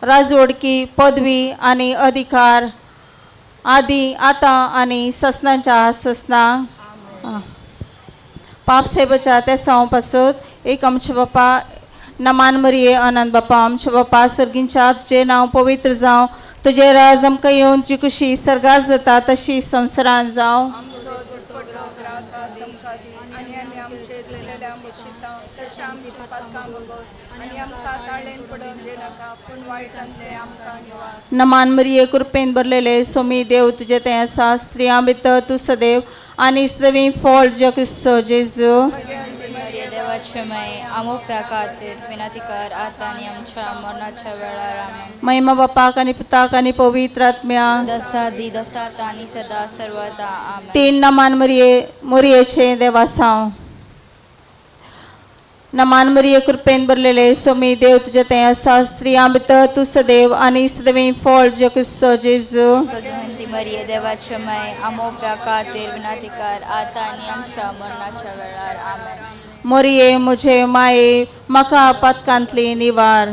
राजवडकी पदवी आणि अधिकार आधी आता आणि ससनांच्या ससना पाप सेवेच्या त्या पासून एक आमचे बाप्पा नमान मरिये आनंद बाप्पा आमचे बाप्पा सर्गींच्या तुझे नाव पवित्र जाव तुझे राज आमकां येवन जी कशी सर्गार जाता तशी संवसारान जाव नमान मरिये कृपेन भरलेले सोमी देव तुझे ते आसा स्त्रियां भितर तू सदैव आणि सदैवी फळ जगसो जेजू देवाचे माय आमोप्या खातीर विनंती कर आता आणि आमच्या मरणाच्या वेळार आमेन. महिमा बापाक आणि पुताक आणि पवित्र आत्म्या दसादी दसात आणि सदा सर्वदा आमेन. तीन नमान मरियेचे देवासाव नमान मरिये कृपेन भरलेले सोमी देव तुझे ते आसा स्त्रियां भितर तू सदैव आणि सदैवी फळ जगसो जेजू भगवंती मरिये देवाचे माय आमोप्या खातीर विनंती कर आता आणि आमच्या मरणाच्या वेळार आमेन. मोरिये मुझे माये मका आपत्कांतली निवार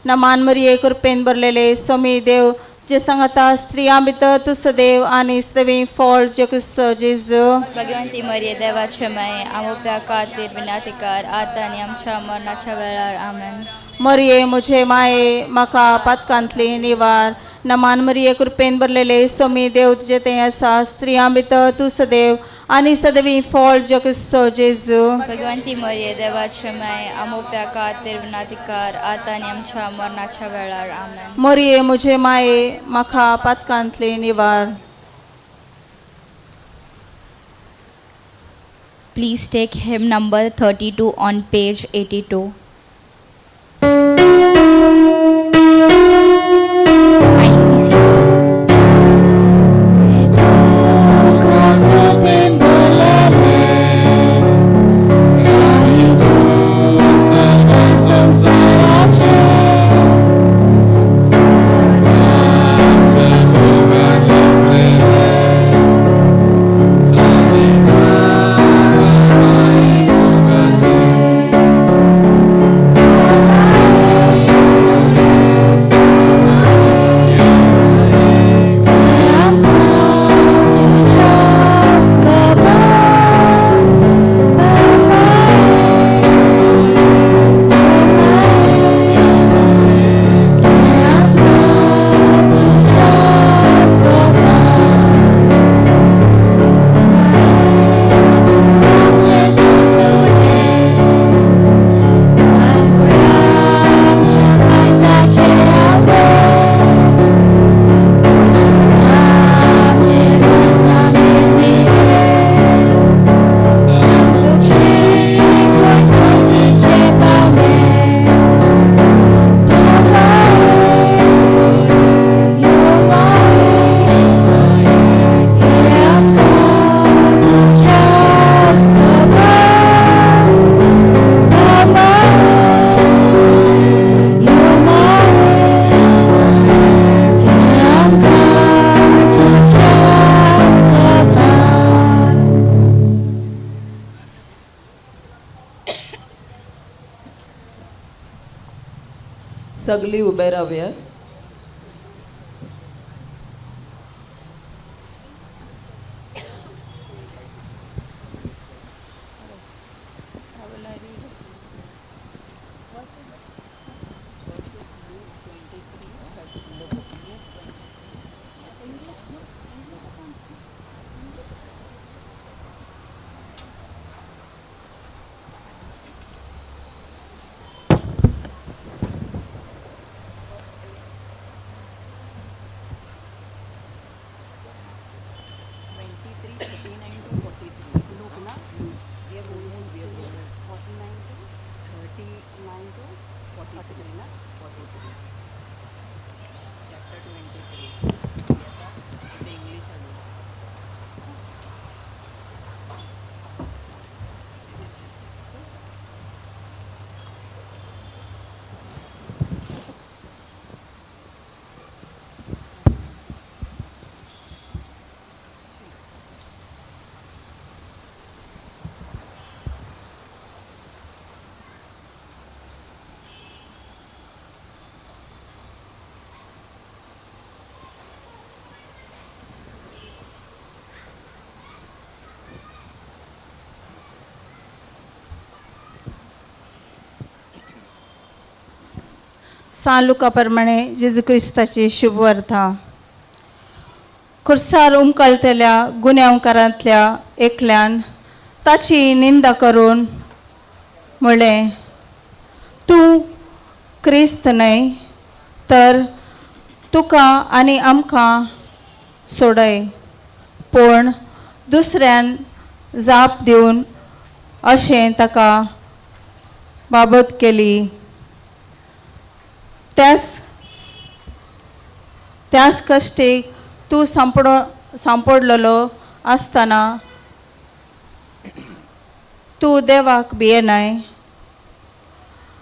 नमान मरिये कृपेन भरलेले सोमी देव जे सांगता स्त्रियां भितर तू सदैव आणि सदैवी फळ जगसो जेजू भगवंती मरिये देवाचे माय आमोप्या खातीर विनंती कर आता आणि आमच्या मरणाच्या वेळार आमेन. मोरिये मुझे माये मका आपत्कांतली निवार नमान मरिये कृपेन भरलेले सोमी देव तुझे ते आसा स्त्रियां भितर तू सदैव आणि सदैवी फळ जगसो जेजू भगवंती मरिये देवाचे माय आमोप्या खातीर विनंती कर आता आणि आमच्या मरणाच्या वेळार आमेन. मोरिये मुझे माये मका आपत्कांतली निवार. Please take hymn number 32 on page 82. सगळी उबे रावया. सांलुका प्रमाणे जेजू क्रिस्ताची शुभ वार्ता. खुर्सार उमकळतेल्या गुन्यांवकारांतल्या एकल्यान ताची निंदा करून म्हणलें, तूं क्रिस्त न्हय तर तुका आनी आमकां सोडय. पूण दुसऱ्यान जाप दिवन अशें ताका बाबत केली. त्याच कश्टेक तूं सांपडलेलो आसतना तूं देवाक भियेनाय.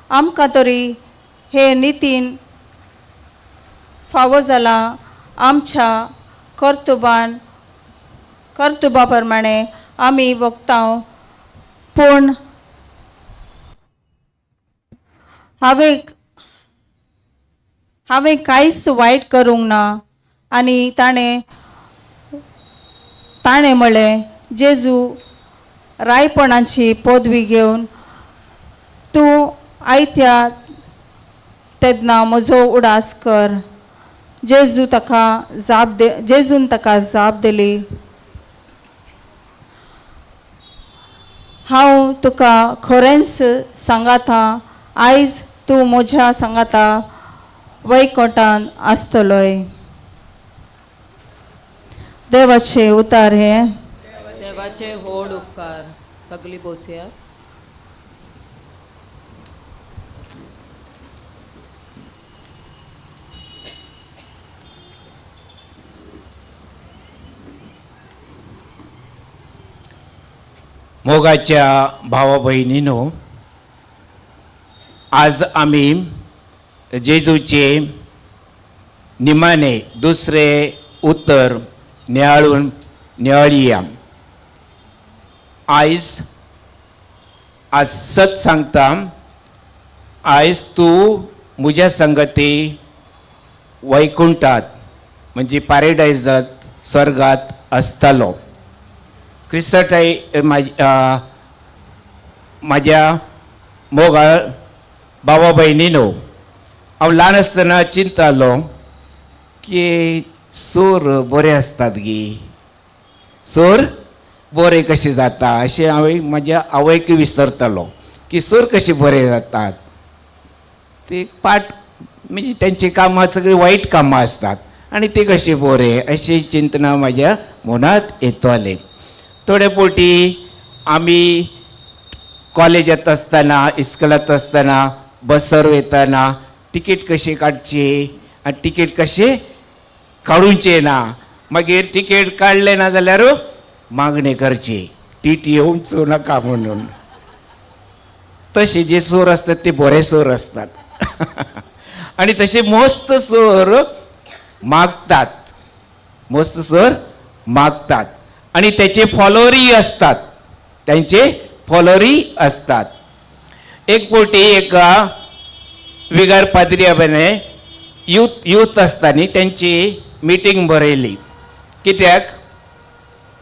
आमकां तरी हे नितीन फावो जाला आमच्या कर्तुबा प्रमाणे आमी वखतांव. पूण हांवें कांयच वायट करूंक ना. आनी ताणें म्हणलें, जेजू रायपणाची पदवी घेवन तूं आयत्या तेदना म्हजो उडास कर. जेजून ताका जाप दिली, हांव तुका खरेंच सांगाता, आयज तूं म्हज्या सांगाता वैकुंठांत आसतलोय. देवाचे उतार हे. देवाचे व्हड उपकार. सगळीं बसया. मोगाच्या भावा भयणींनो, आज आमी जेजूचे निमाणे दुसरे उत्तर नियाळुया. आज सत सांगता, आयज तूं म्हज्या संगती वैकुंठात म्हणजे पॅरेडायजात स्वर्गात आसतलो. क्रिस्ताय म्हाज्या मोगाळ भावा भयणींनो, हांव ल्हान आसतना चिंतालो की सोर बरे आसतात गी, सोर बरे कशे जाता अशें हांवें म्हाज्या आवयक विचारतालो की सोर कशे बरे जातात. ते पाट म्हणजे तेंची कामां सगळीं वायट कामां आसतात आनी ते कशे बरे अशी चिंतना म्हाज्या मनांत येतालें. थोडे फावटी आमी कॉलेजांत आसतना इस्कॉलांत आसतना बसर वयतना तिकेट कशी काडची आनी तिकेट कशें काडूंचे ना. मागीर तिकेट काडले ना जाल्यार मागणी करची, टीटी येवचो नाका म्हणून. तशे जे सोर आसतात ते बरे सोर असतात. आनी तशे मस्त सोर मागतात, मस्त सोर मागतात आणि त्याचे फॉलोवरही असतात, त्यांचे फॉलोवरही असतात. एक पोटी एका विगार पाद्रियाबाने यूथ असताना त्यांची मिटींग बरयली. कित्याक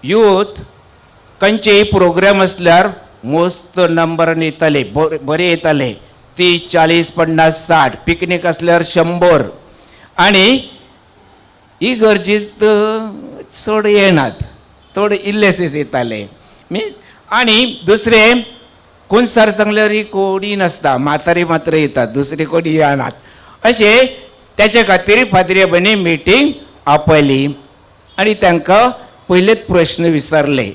यूथ खंयचेय प्रोग्राम असल्यार मस्त नंबरान येताले, बरे येताले, 30, 40, 50, 60. पिकनीक असल्यार 100. आणि ही गरजेत चड येनात, थोडे इल्लेसीस येताले. आणि दुसरे कोण सर सांगल्यार ही कोणी नसता, म्हातारी मात्र येतात, दुसरे कोणी येनात. अशे त्याच्या खातीर पाद्रियाबाने मिटींग आपयली आणि तांकां पयलेच प्रश्न विचारले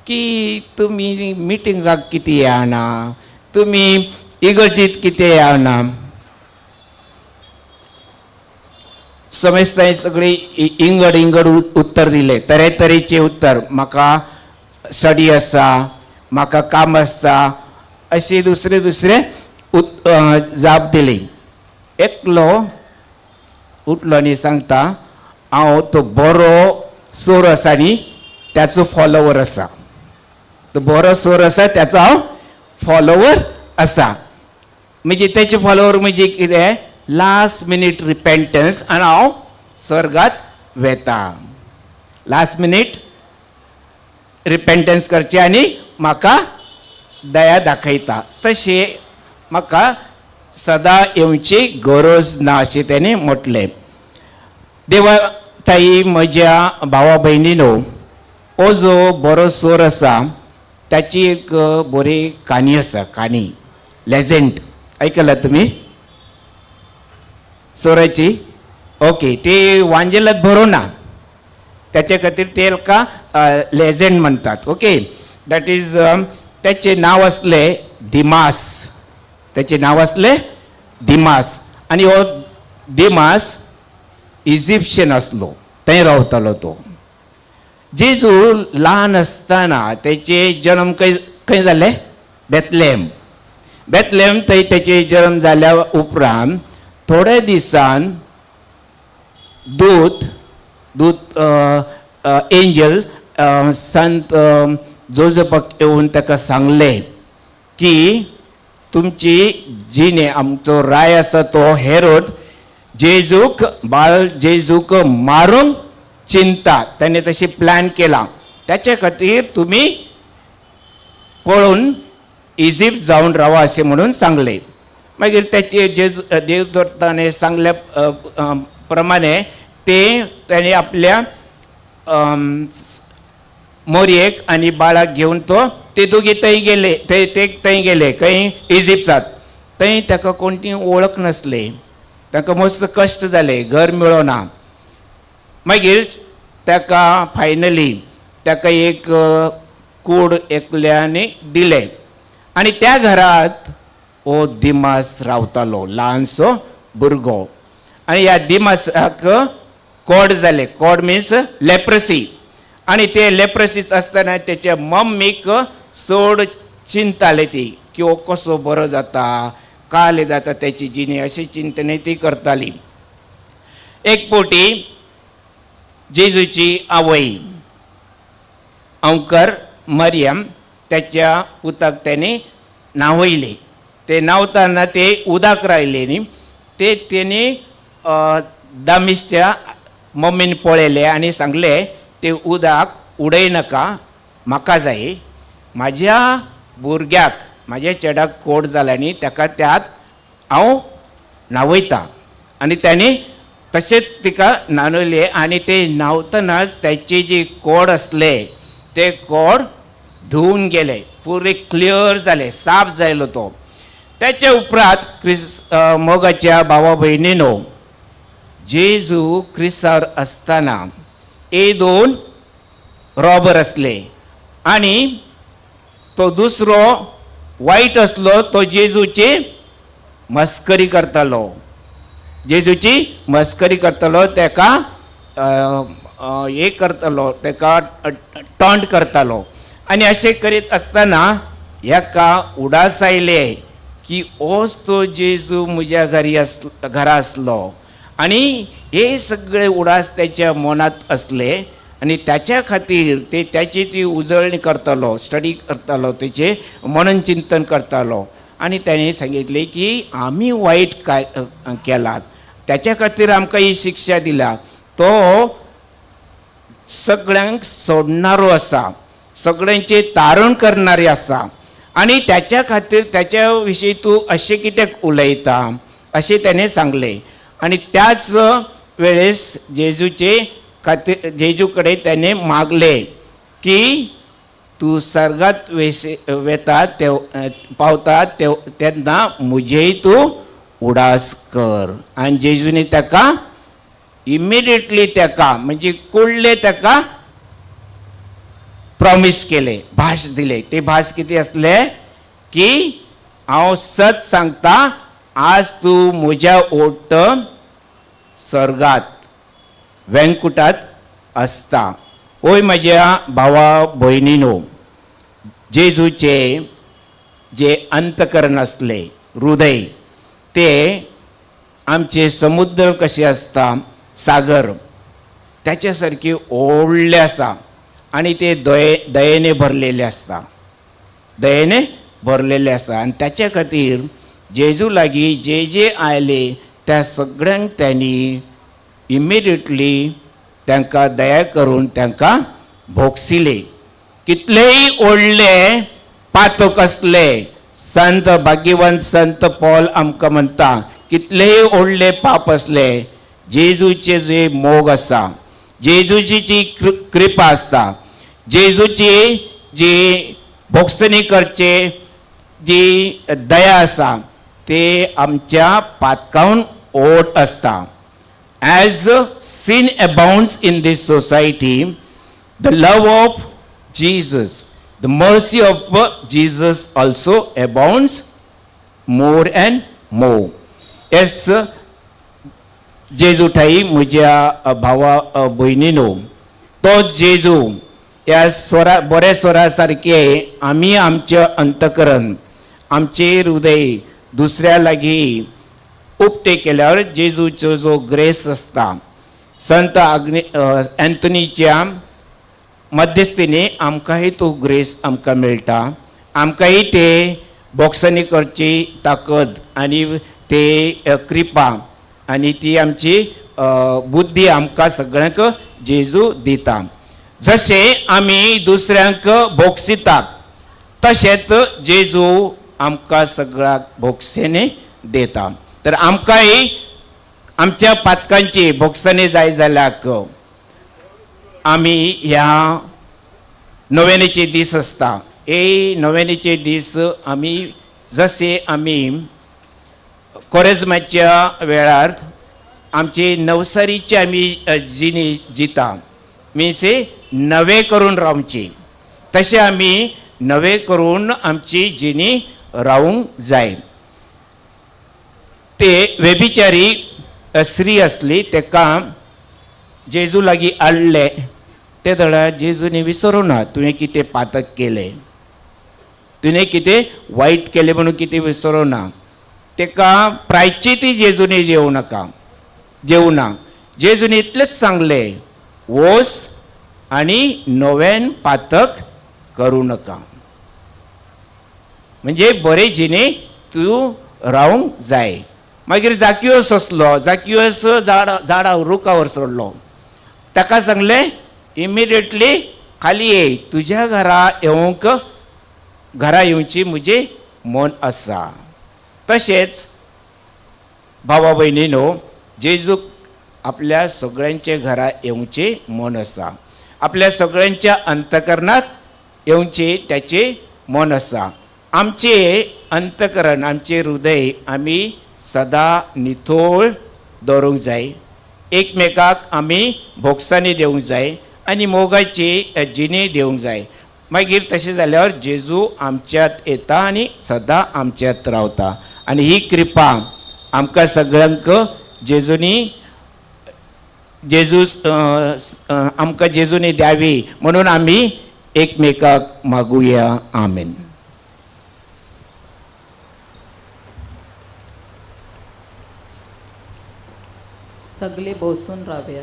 की तुमी मिटिंगाक कितें येना, तुमी इगर्जेत कितें येना. समजताय सगळे इंगड उत्तर दिले, तरेतरेचे उत्तर. म्हाका स्टडी आसा, म्हाका काम आसता, असे दुसरे जाप दिली. एकलो उठलो आनी सांगता, हांव तो बरो सोर आसा न्ही त्याचो फॉलोवर आसा, तो बरो सोर आसा त्याचो हांव फॉलोवर आसा. म्हणजे त्याचे फॉलोवर म्हणजे कितें, लास्ट मिनीट रिपेंटन्स आनी हांव स्वर्गात वेता. लास्ट मिनीट रिपेंटन्स करचे आनी म्हाका दया दाखयता. तशें म्हाका सदा येवची गरज ना अशें त्याने म्हटलें. देवा ताई, म्हज्या भावा भयणीनो, हो जो बरो सोर आसा ताची एक बरी काणी आसा, काणी लेजंड आयकला तुमी सोराची? ओके, ते वांजेलात बरोवना, त्याच्या खातीर तेका लेजंड म्हणटात. ओके, दॅट इज त्याचे नाव असले दिमास. त्याचे नाव असले दिमास. आणि हो दिमास इजिप्शियन असलो, थंय रावतालो तो. जेजू ल्हान आसतना त्याचे जन्म खंय जाले? बेथलेम. बेथलेम थंय त्याचे जन्म जाल्या उपरांत थोड्या दिसान दूत एंजल संत जोसेफाक येवन ताका सांगले की तुमची जिणे, आमचो राय आसा तो हेरोद बाळ जेजूक मारूंक चिंता. त्याने तशी प्लॅन केला. त्याच्या खातीर तुम्ही पळून इजिप्त जाऊन रावा असे म्हणून सांगले. मागीर त्याचे देवदूताने सांगल्या प्रमाणे त्याने आपल्या मोरयेक आणि बाळाक घेऊन ते दोघी थंय गेले. थंय गेले खंय? इजिप्तांत. थंय ताका कोणी वळख नसले. ताका मस्त कश्ट जाले, घर मेळोना. मागीर ताका फायनली ताका एक कूड एकल्याने दिले आणि त्या घरात हो दिमास रावतालो, ल्हानसो भुरगो. आणि ह्या दिमासाक कोड जाले. Code means leprosy. आणि ते लेप्रसीत असताना त्याच्या मम्मीक चड चिंताले ती की हो कसो बरो जाता, काले जाता त्याची जिणे, अशी चिंतने ती करताली. एक पोटी जेजूची आवय अंकर मरियम त्याच्या पुताक त्याने न्हावयले. ते न्हावताना ते उदाक राहिले न्ही, ते त्याने दामिसच्या मम्मीन पळयले आणि सांगले ते उदाक उडयनाका, म्हाका जाय, म्हाज्या भुरग्याक, म्हाज्या चेडाक कोड जाला न्ही, ताका त्यात हांव न्हावयता. आणि त्याने तशेंच तिका न्हावयले. आणि ते न्हावतनाच त्याचे जे कोड असले ते कोड धुवून गेले, पुरे क्लियर जाले, साफ जायलो तो. त्याच्या उपरांत मोगाच्या भावा भयणीनो, जेजू क्रिस्तार असताना दोन रॉबर असले आणि तो दुसरो वाईट असलो, तो जेजूची मस्करी करतालो. जेजूची मस्करी करतालो, ताका हे करतालो, ताका टॉन्ट करतालो. आणि असे करीत असताना ह्याका उडास आयले की ओच तो जेजू म्हज्या घरा असलो. आणि हे सगळे उडास त्याच्या मनात असले आणि त्याच्या खातीर त्याची ती उजळणी करतालो, स्टडी करतालो, त्याचे मनन चिंतन करतालो. आणि त्याने सांगितले की आम्ही वाईट काय केलात, त्याच्या खातीर आमकां ही शिक्षा दिला. तो सगळ्यांक सोडणारो आसा, सगळ्यांचे तारण करणारे आसा. आणि त्याच्या खातीर त्याच्या विशीं तूं अशें कित्याक उलयता अशें त्याने सांगले. आणि त्याच वेळेस जेजू कडेन त्याने मागले की तू सर्गात पावता तेन्ना मुजेय तू उडास कर. आणि जेजूने ताका इमिडिएटली ताका म्हणजे कुडले ताका प्रॉमिस केले, भाश दिले. ते भाश किती असले की हांव सत सांगता, आज तू म्हज्या ओट सर्गात वेंकुटात असता. ओय म्हज्या भावा भयणीनो, जेजूचे जे अंतकरण असले, हृदय, ते आमचे समुद्र कसे असता, सागर त्याच्या सारखे व्हडले आसा. आणि ते दयेने भरलेले असता, दयेने भरलेले आसा. आणि त्याच्या खातीर जेजू लागीं जे आयले त्या सगळ्यांक त्यांनी इमिडिएटली तांकां दया करून तांकां भोगसिले. कितलेय व्हडले पातक असले, संत भाग्यवंत संत पॉल आमकां म्हणटा कितलेय व्हडले पाप असले जेजूचे जे मोग आसा जेजूची जी कृपा आसता जेजूची जी भोगसणी करचे जी दया आसा ते आमच्या पातकावन ओट असता. As sin abounds in this society, the love of Jesus, the mercy of Jesus also abounds more and more. Yes, जेजू ठाई म्हज्या भावा भयणीनो तो जेजू ह्या स्वरा बऱ्या स्वरा सारखे आमी आमचे अंतकरण आमचे हृदय दुसऱ्या लागीं उक्ते केल्यावर जेजूचो जो ग्रेस असता संत अँथनीच्या मध्यस्थीने आमकांय तो ग्रेस आमकां मेळटा आमकांय ते भोगसणी करची ताकद आनी ते कृपा आनी ती आमची बुद्धी आमकां सगळ्यांक जेजू दिता. जशें आमी दुसऱ्यांक भोगसितात तशेंच जेजू आमकां सगळ्यांक भोगसणी दिता. तर आमकांय आमच्या पातकांची भोगसणी जाय जाल्यार आमी ह्या नोवेनेचे दीस आसता हे नोवेनेचे दीस आमी जशे आमी कोरेजमाच्या वेळार आमची नवसारीची आमी जिणी जिता मिन्स नवे करून रावची तशें आमी नवे करून आमची जिणी रावूंक जाय. ते वेबिचारी स्त्री असली तेका जेजू लागीं हाडले ते धडा जेजूने विसरूं ना तुवें कितें पातक केलें तुवें कितें वायट केलें म्हणून कितें विसरूं ना तेका प्रायश्चित्त जेजूने दिवं नाका जेवना जेजूने इतलेंच सांगलें वोस आनी नवें पातक करूं नाका म्हणजे बरे जिणे तूं रावंक जाय. मागीर जाकियोस असलो जाकियोस झाडा रुखावर सोडलो ताका सांगलें इमिडिएटली खाली ये तुज्या घरा येवची म्हजें मन आसा. तशेंच भावा भयणीनो जेजूक आपल्या सगळ्यांच्या घरा येवचें मन आसा आपल्या सगळ्यांच्या अंतकरणात येवचें त्याचें मन आसा. आमचे अंतकरण आमचे हृदय आमी सदां नितोळ दवरूंक जाय एकमेकाक आमी भोगसणी दिवंक जाय आनी मोगाची जिणी दिवंक जाय. मागीर तशें जाल्यार जेजू आमच्यात येता आनी सदां आमच्यात रावता आनी ही कृपा आमकां सगळ्यांक आमकां जेजूनी द्यावी म्हणून आमी एकमेकाक मागुया. आमेन. सगळे बसून रावया.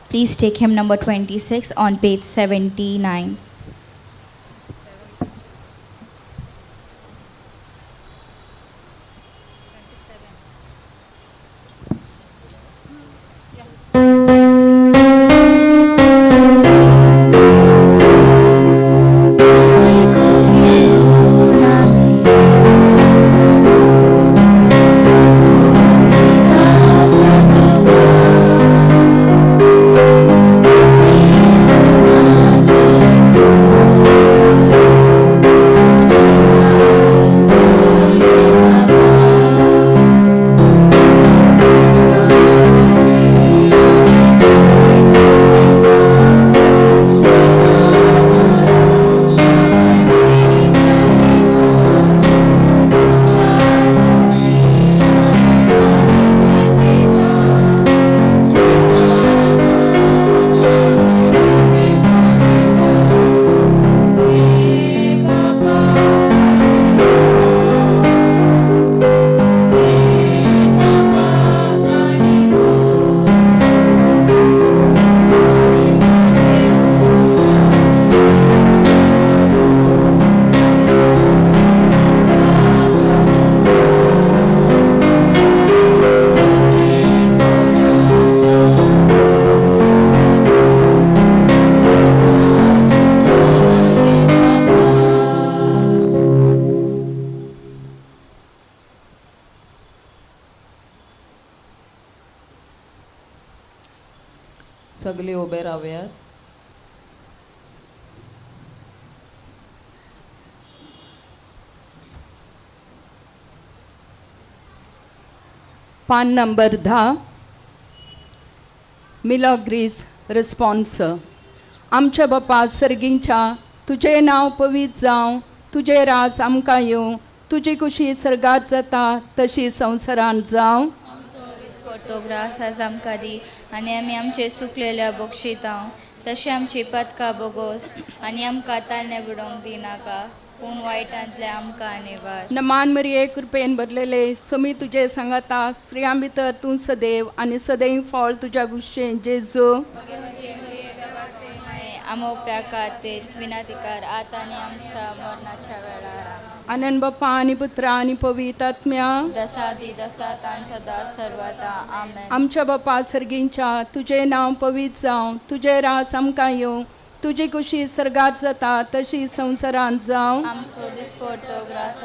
Please take hymn number 26 on page 79. सगळे उभे राहूयात. पान नंबर 10 मिलॉग्रीस रिस्पॉन्स. आमच्या बापा सर्गींच्या तुझे नांव पवित्र जावं, तुझे राज आमकां येवं, तुजी कुशी सर्गात जाता तशी संवसारांत जावं. करतो ग्रास आज आमकां दी आनी आमी आमचे सुकलेल्या बक्षितांव तशें आमची पदकां बोगोस आनी आमकां तारणे बुडोवंक दिनाका पूण वायटांतले आमकां निवार. नमान मरिये कृपेन भरलेले सुमी तुजे सांगाता स्त्रियां भितर तूं सदैव आनी सदैव फळ तुज्या कुशीचें जेजू. आमोप्या खातीर विनातिकार आतां आनी आमच्या मरणाच्या वेळार. आनंद बाप्पा आनी पुत्रा आनी पवित्र आत्म्या. दसादी दसातान सदा सर्वदा आमेन. आमच्या बापा सर्गींच्या तुझे नांव पवित्र जावं, तुझे राज आमकां येवं, तुजी कुशी सर्गात जाता तशी संवसारांत जावं. आमचो दिसपडतो ग्रास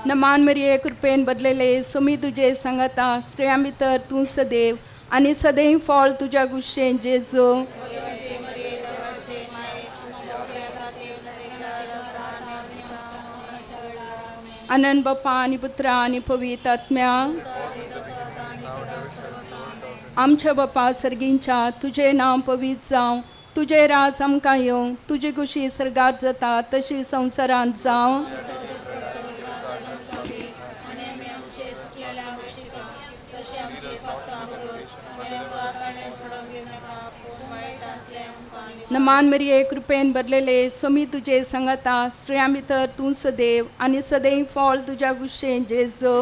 नमान मरिये कृपेन बदलेले सुमी तुजे सांगाता स्त्रियां भितर तूं सदैव आनी सदैव फळ तुज्या कुशीचें जेजू. आनंद बाप्पा आनी पुत्रा आनी पवित्र आत्म्या. आमच्या बाप्पा सर्गींच्या तुझे नांव पवित्र जावं, तुझे राज आमकां येवं, तुजी कुशी सर्गात जाता तशी संवसारांत जावं. नमान मरिये कृपेन भरलेले सुमी तुजे सांगाता स्त्रियां भितर तूं सदैव आनी सदैव फळ तुज्या कुशीचें जेजू.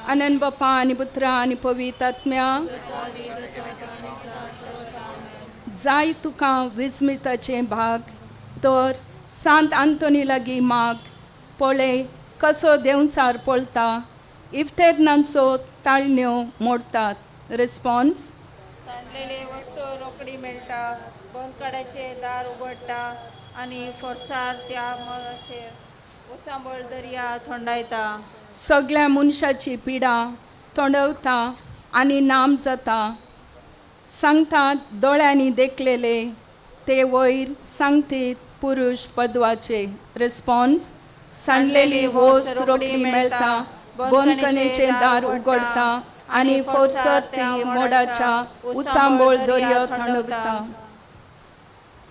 आनंद बाप्पा आनी पुत्रा आनी पवित्र आत्म्या. जाय तुका विस्मिताचे भाग तर सांत आंतोनी लागीं माग. पळय कसो देंवचार पळता, इफ्तेरनांचो ताळण्यो मोडटात. रिस्पॉन्स. सांडलेले वस्तू रोखडी मेळटा, बंदकड्याचे दार उगडटा आनी फोर्सार त्या मळाचेर उसांबळ दर्या थंडायता. सगळ्या मनशाची पिडा थंडवता आनी नाम जाता. सांगतात दोळ्यांनी देखलेले ते वयर सांगतीत पुरुष पदवाचे. रिस्पॉन्स. सांडलेली वोस रोखडी मेळटा, बंदकणेचे दार उगडता आनी फोर्सर ती मोडाच्या उसांबोळ दर्यो थंडवता.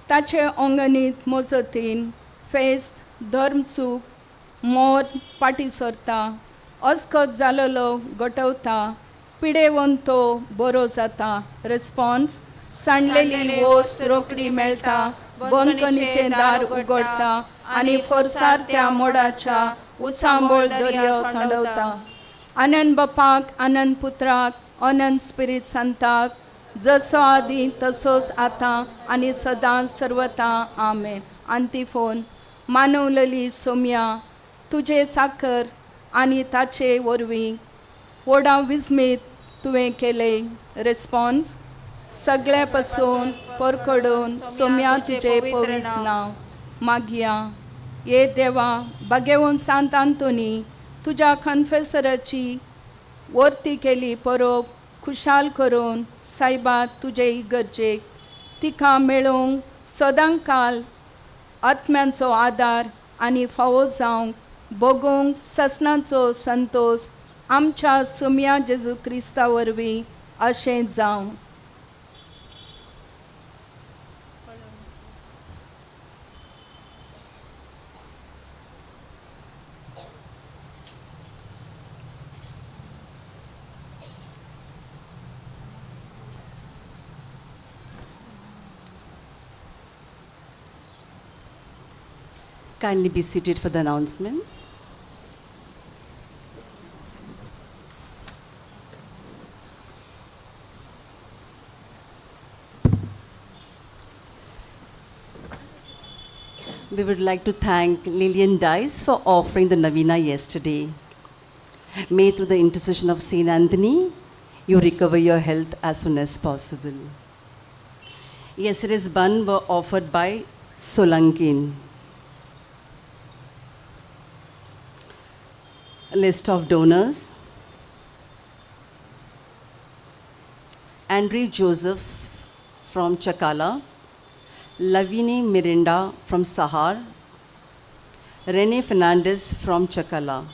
ताचे अंगणीत मोजतीन फेस्त धर्मचूक मोर पाटी सरता. अस्खत जालोलो गटवता, पिडेवन तो बरो जाता. रिस्पॉन्स. सांडलेली वोस रोखडी मेळटा, बंदकणीचे दार उगडता आनी फोर्सार त्या मोडाच्या उसांबोळ दर्यो थंडवता. आनंद बापाक, आनंद पुत्राक, आनंद स्पिरीट सांताक, जसो आदी तसोच आतां आनी सदां सर्वता आमेन. अंतिफोन. मानवलेली सोम्या तुजे साखर आनी ताचे वरवीं व्हडा विस्मीत तुवें केलें. रिस्पॉन्स. सगळ्या पासून परकडून सोम्या तुजे पवित्र नांव मागया. ये देवा बागेवून सांत आंतोनी तुज्या कन्फेसराची वर्ती केली परोप खुशाल करून सायबा तुजे इगर्जेक तिका मेळोवंक सदां काल आत्म्यांचो आदार आनी फावो जावंक भोगूंक ससनाचो संतोष आमच्या सोम्या जेजू क्रिस्ता वरवीं अशें जावं. Kindly be seated for the announcements. We would like to thank Lillian Dice for offering the Novena yesterday. May through the intercession of Saint Anthony, you recover your health as soon as possible. Yesterday's bun were offered by Solankin. List of donors. Andre Joseph from Chakala, Lavini Mirinda from Sahar, Rene Fernandez from Chakala.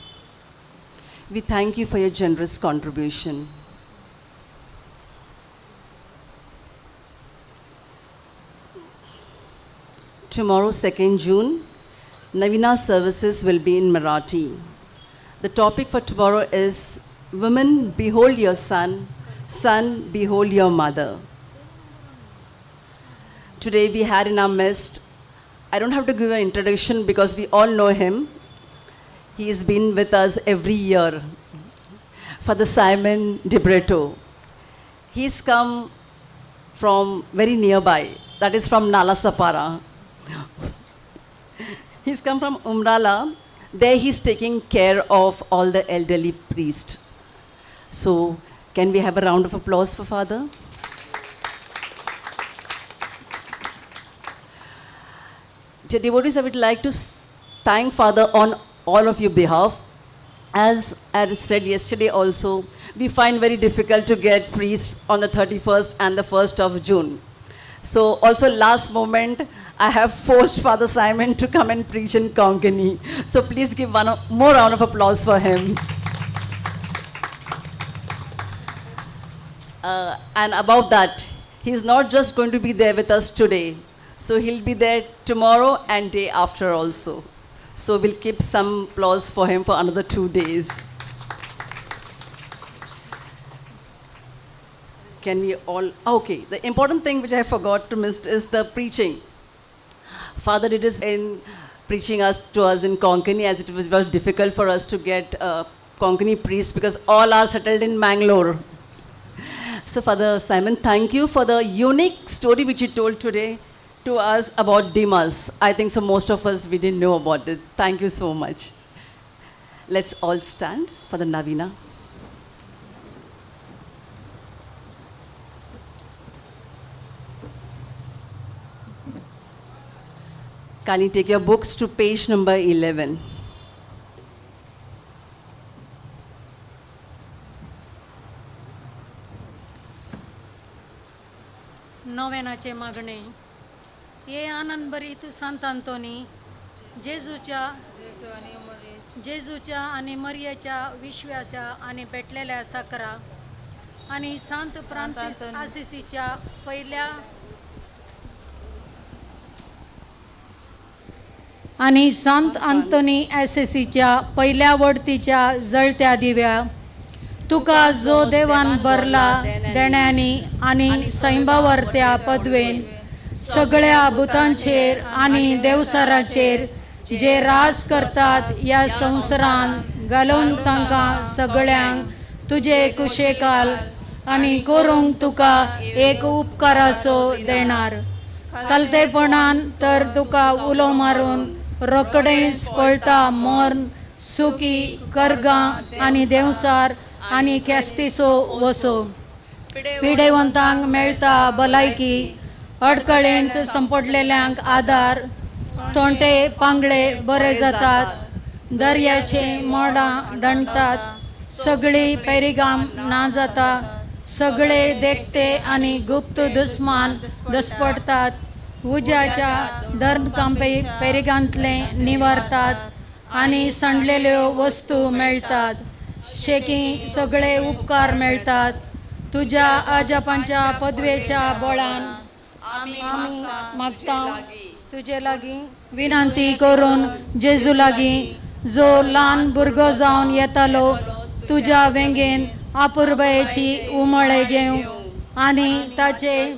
We thank you for your generous contribution. Tomorrow, 2nd June, Navina services will be in Marathi. The topic for tomorrow is Women, Behold Your Son, Son, Behold Your Mother. Today we had in our midst, I don't have to give an introduction because we all know him. He has been with us every year. Father Simon DiBretto. He's come from very nearby, that is from Nalasapara. He's come from Umrala. There he's taking care of all the elderly priests. So, can we have a round of applause for Father? Dear devotees, I would like to thank Father on all of your behalf. As I said yesterday also, we find very difficult to get priests on the 31st and the 1st of June. So also last moment, I have forced Father Simon to come and preach in Konkani. So please give one more round of applause for him. And above that, he's not just going to be there with us today. So he'll be there tomorrow and day after also. So we'll keep some applause for him for another 2 days. Can we all, okay, the important thing which I forgot to miss is the preaching. Father did his in preaching to us in Konkani, as it was very difficult for us to get Konkani priests because all are settled in Mangalore. So Father Simon, thank you for the unique story which you told today to us about Dimas. I think so most of us, we didn't know about it. Thank you so much. Let's all stand for the Navina. Can you take your books to page number 11? नोवेनाचे मागणे ये आनंदभरीत संत अंतोनी जेजूच्या आणि मरियाच्या विश्वासा आणि पेटलेल्या साखरा आणि संत Francis आसिसीच्या पहिल्या आणि संत अंतोनी ॲसेसीच्या पहिल्या वडतीच्या जळत्या दिव्या तुका जो देवान भरला देण्यानी आणि सैंबावरत्या पदवेन सगळ्या भूतांचेर आणि देवसाराचेर जे राज करतात या संवसारान घालून तांकां सगळ्यांक तुजे कुशेकाल आणि करूंक तुका एक उपकाराचो देणार कलतेपणान तर तुका उलो मारून रोकडेच पळता मोर्न सुकी करगां आणि देवसार आणि केस्तीचो वसो पिडेवंतांक मेळता भलायकी अडकळेंत संपडलेल्यांक आदार तोंटे पांगळे बरे जातात दर्याचे मोडां दणतात सगळी पेरिगाम ना जाता सगळे देखते आणि गुप्त दुस्मान दसपडतात उज्याच्या दर्दकांपे पेरिगांतले निवारतात आणि सांडलेल्यो वस्तू मेळतात शेकी सगळे उपकार मेळतात तुझ्या आजापांच्या पदवेच्या बळान आमी मागता तुजे लागीं विनंती करून जेजू लागीं जो ल्हान भुरगो जावन येतालो तुज्या वेंगेन आपुरबायेची उमळे घेवं आनी ताचे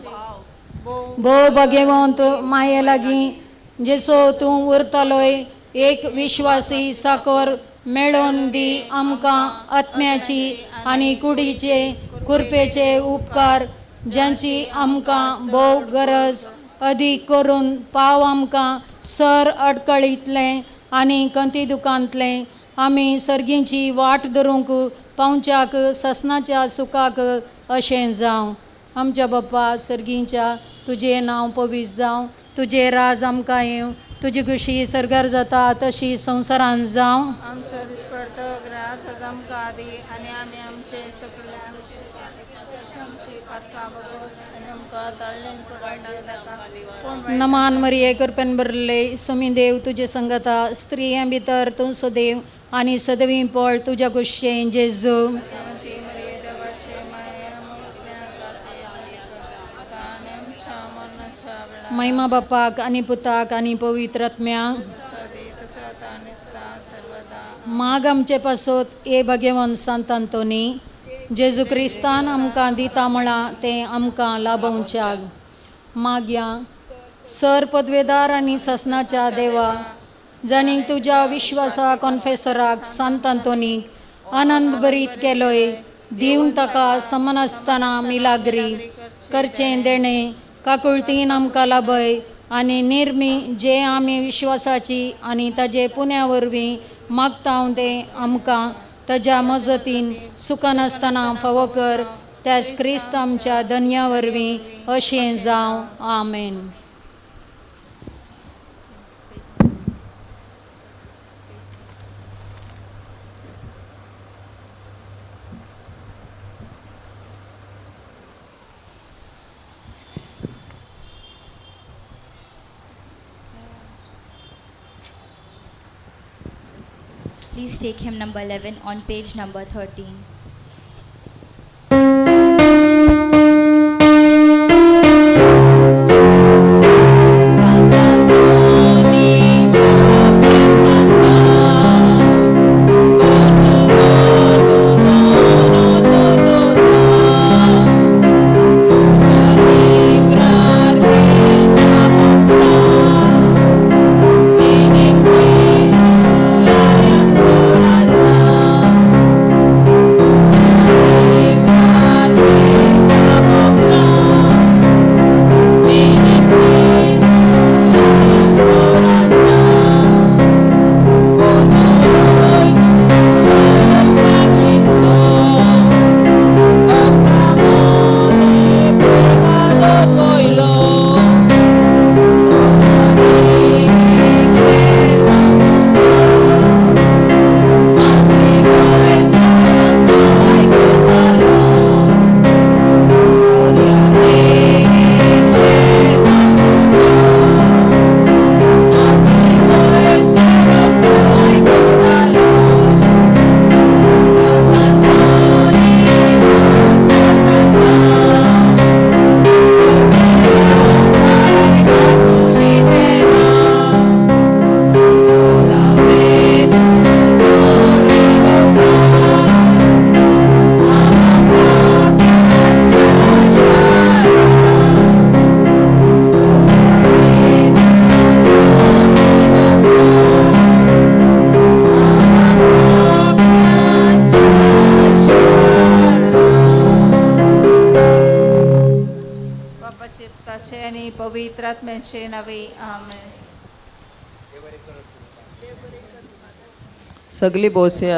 भोव भगेवंत माये लागीं जेसो तूं उरतलोय एक विश्वासी साकर मेळोवन दी आमकां आत्म्याची आनी कुडीचे कुरपेचे उपकार ज्यांची आमकां भोव गरज अदीक करून पाव आमकां सर अडकळीतले आनी कंती दुकांतले आमी सर्गींची वाट धरूंक पावच्याक ससनाच्या सुखाक अशें जावं आमच्या बाप्पा सर्गींच्या तुझे नाव पवित्र जावं, तुझे राज आमकां येवं, तुजी कुशी सरकार जाता तशी संवसारान जावं. आमचो दिसपडतो ग्रास आज आमकां दी आनी आमी आमचे सगळ्या आमची पातकां बगोस आनी आमकां तळ्ळेन नमान मरिये कृपेन भरले समी देव तुजे संगता स्त्रियां भितर तूं सदैव आनी सदवी पळ तुज्या कुशेन जेजू. महिमा बापाक आनी पुताक आनी पवित्र आत्म्याक. माग आमचे पासत ए भगवान सांत आंतोनी जेजू क्रिस्तान आमकां दिता म्हणा तें आमकां लाभोवच्याक. मागया सर पदवेदार आनी ससनाच्या देवा जाणी तुज्या विश्वासा कॉन्फेसराक सांत आंतोनीक आनंद भरीत केलोय, दिवन ताका समान आसतना मिलाग्री करचें देणें काकुळतीन आमकां लाभय आनी निर्मी जे आमी विश्वासाची आनी ताजे पुण्या वरवीं मागता तें आमकां ताज्या मजतीन सुखान आसतना फावो कर. त्याच क्रिस्त आमच्या धन्या वरवीं अशें जावं. आमेन. Please take hymn number 11 on page number 13. आणि पवित्र आत्म्याचे नावे आमेन. सगळी बोसे